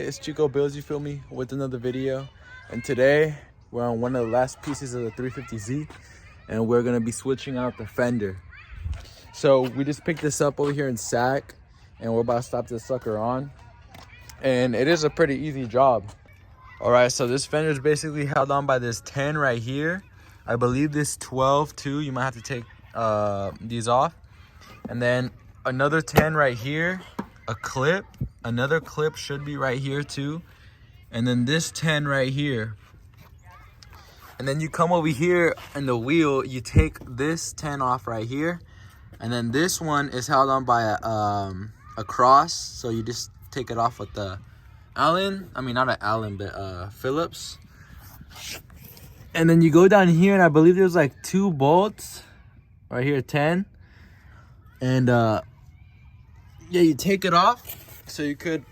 It's Chico Bills, you feel me, with another video. And today we're on one of the last pieces of the 350Z, and we're gonna be switching out the fender. So we just picked this up over here in Sac, and we're about to slap this sucker on. And it is a pretty easy job. All right, so this fender is basically held on by this 10 right here. I believe this 12 too. You might have to take these off. And then another 10 right here, a clip. Another clip should be right here too. And then this 10 right here. And then you come over here in the wheel, you take this 10 off right here. And then this one is held on by a cross. So you just take it off with the Allen. I mean, not an Allen, but Phillips. And then you go down here, and I believe there's like 2 bolts. Right here, 10. And yeah, you take it off. So you could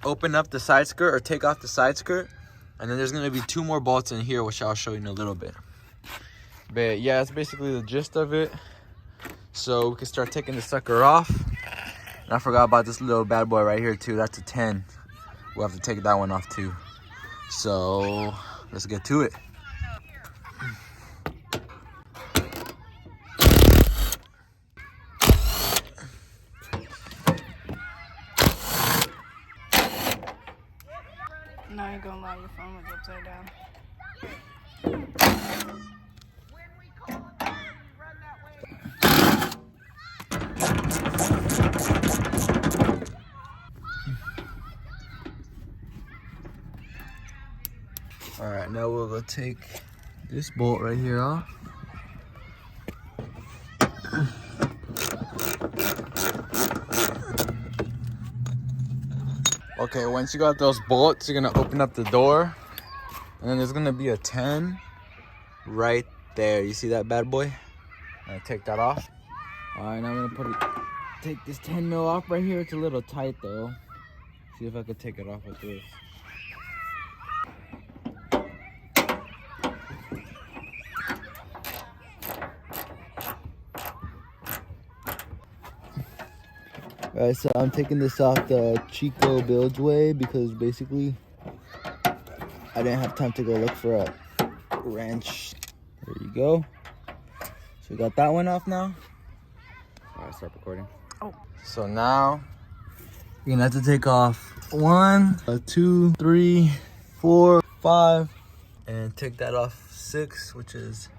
open up the side skirt or take off the side skirt. And then there's going to be 2 more bolts in here, which I'll show you in a little bit. But yeah, that's basically the gist of it. So we can start taking the sucker off. And I forgot about this little bad boy right here too. That's a 10. We'll have to take that one off too. So let's get to it. No, I ain't gonna lie, your phone was upside down. All right, now we'll go take this bolt right here off. Okay, once you got those bolts, you're gonna open up the door, and then there's gonna be a 10 right there. You see that bad boy? I'm gonna take that off. All right, now I'm gonna take this 10 mil off right here. It's a little tight though. See if I could take it off with this. Alright, so I'm taking this off the Chico Bilge way because basically I didn't have time to go look for a wrench. There you go. So we got that one off now. Alright, start recording. Oh. So now you're gonna have to take off 1, 2, 3, 4, 5, and take that off 6, which is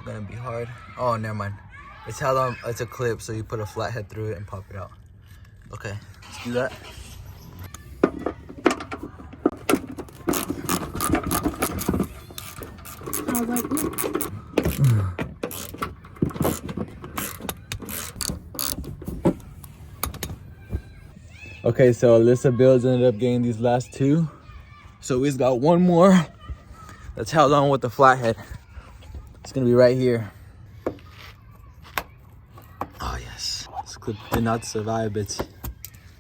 gonna be hard. Oh, never mind. It's held on, it's a clip, so you put a flathead through it and pop it out. Okay, let's do that. How's that Okay, so Alyssa Bills ended up getting these last 2. So we've got 1 more that's held on with the flathead. It's gonna be right here. Oh yes, this clip did not survive, but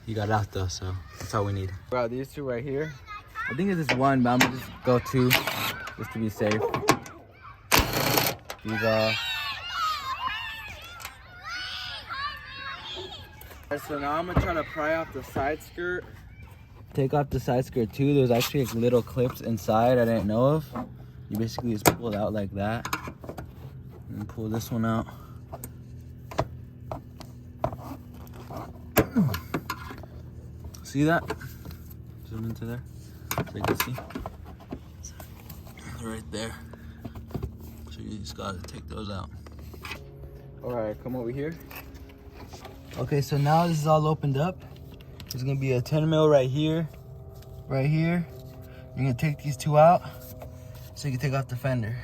you got out though, so that's all we need. Bro, these 2 right here, I think it's just 1, but I'm gonna just go 2 just to be safe. These are. So now I'm gonna try to pry off the side skirt. Take off the side skirt too. There's actually like little clips inside I didn't know of. You basically just pull it out like that. And pull this one out. See that? Zoom into there so you can see. Right there. So you just gotta take those out. Alright, come over here. Okay, so now this is all opened up. There's gonna be a 10 mil right here. Right here. You're gonna take these 2 out so you can take off the fender.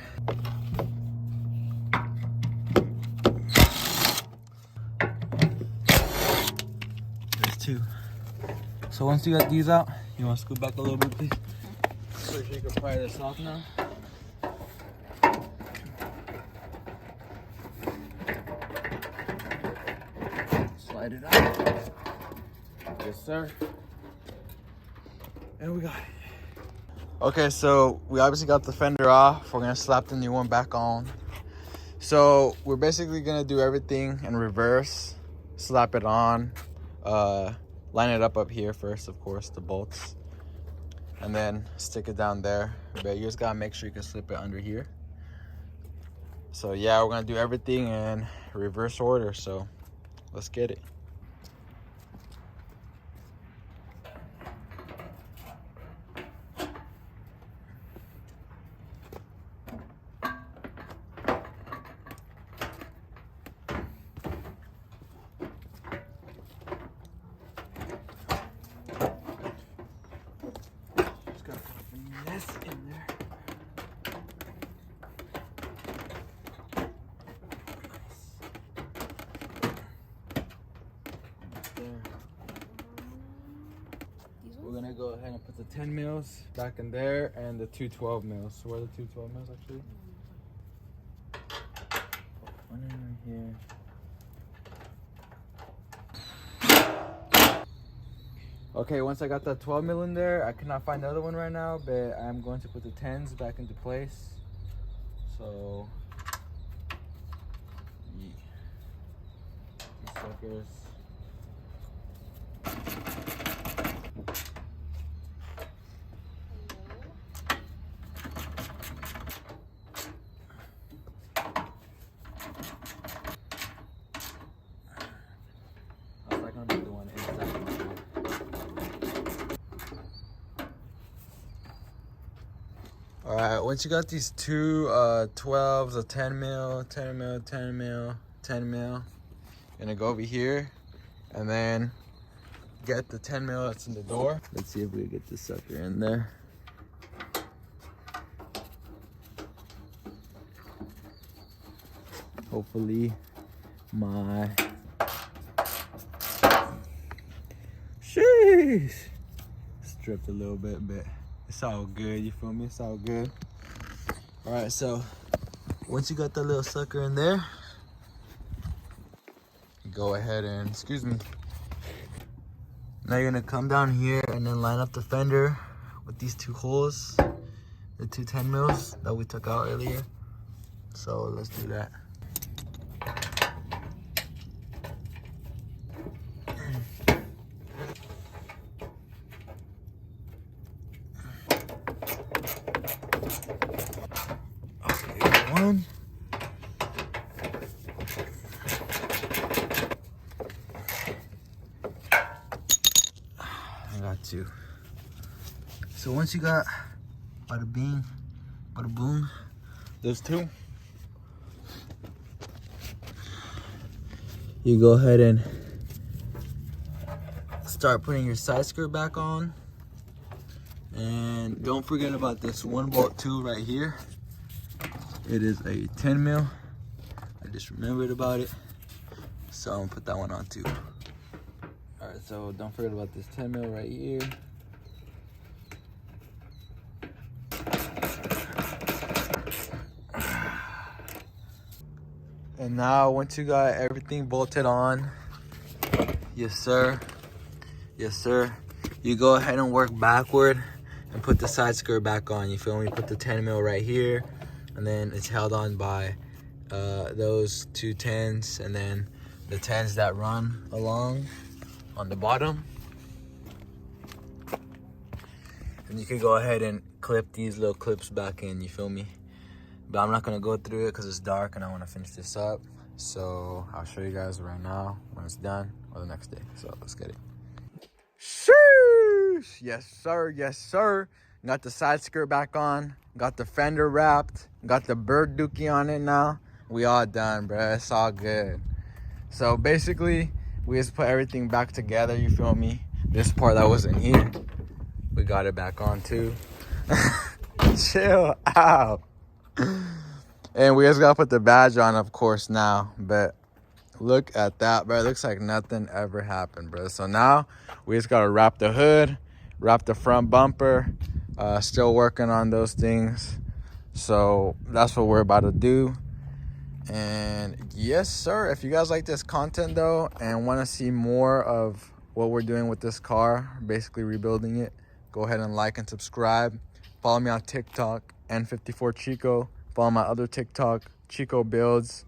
There's 2. So once you got these out, you wanna scoot back a little bit, please? So you can pry this off now. Slide it out. Yes, sir. And we got it. Okay, so we obviously got the fender off. We're gonna slap the new one back on. So we're basically gonna do everything in reverse. Slap it on. line it up here first, of course, the bolts, and then stick it down there. But you just gotta make sure you can slip it under here. So yeah, we're gonna do everything in reverse order, so let's get it. Just gotta put this in there. We're gonna go ahead and put the 10 mils back in there and the two 12 mils. So where are the two 12 mils actually? One in here. Okay, once I got that 12 mil in there, I cannot find the other one right now, but I'm going to put the 10s back into place. So, yeah. These suckers. How's that gonna be the one inside? All right, once you got these two 12s, a 10 mil, 10 mil, 10 mil, 10 mil, you're gonna go over here and then get the 10 mil that's in the door. Let's see if we get this sucker in there. Hopefully my sheesh stripped a little bit, but it's all good, you feel me? It's all good. All right, so once you got that little sucker in there, go ahead and, excuse me. Now you're gonna come down here and then line up the fender with these two holes, the two 10 mils that we took out earlier. So let's do that. One. I got two. So once you got bada bing, bada boom, those two, you go ahead and start putting your side skirt back on. And don't forget about this one bolt too right here. It is a 10 mil. I just remembered about it, so I'm gonna put that one on too. All right, so don't forget about this 10 mil right here. And now once you got everything bolted on, yes sir, you go ahead and work backward and put the side skirt back on, you feel me? Put the 10 mil right here, and then it's held on by those two 10s, and then the 10s that run along on the bottom. And you can go ahead and clip these little clips back in, you feel me? But I'm not gonna go through it because it's dark and I wanna finish this up. So I'll show you guys right now when it's done, or the next day. So let's get it. Sheesh! Yes sir, yes sir. Got the side skirt back on, got the fender wrapped, got the bird dookie on it now. We all done, bruh. It's all good. So basically, we just put everything back together, you feel me? This part that wasn't here, we got it back on too. Chill out. And we just gotta put the badge on, of course, now. But look at that, bro. It looks like nothing ever happened, bro. So now we just gotta wrap the hood, wrap the front bumper. Still working on those things. So that's what we're about to do. And yes, sir, if you guys like this content though and want to see more of what we're doing with this car, basically rebuilding it, go ahead and like and subscribe. Follow me on TikTok, N54Chico. Follow my other TikTok, Chico Builds.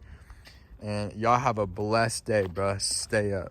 And y'all have a blessed day, bro. Stay up.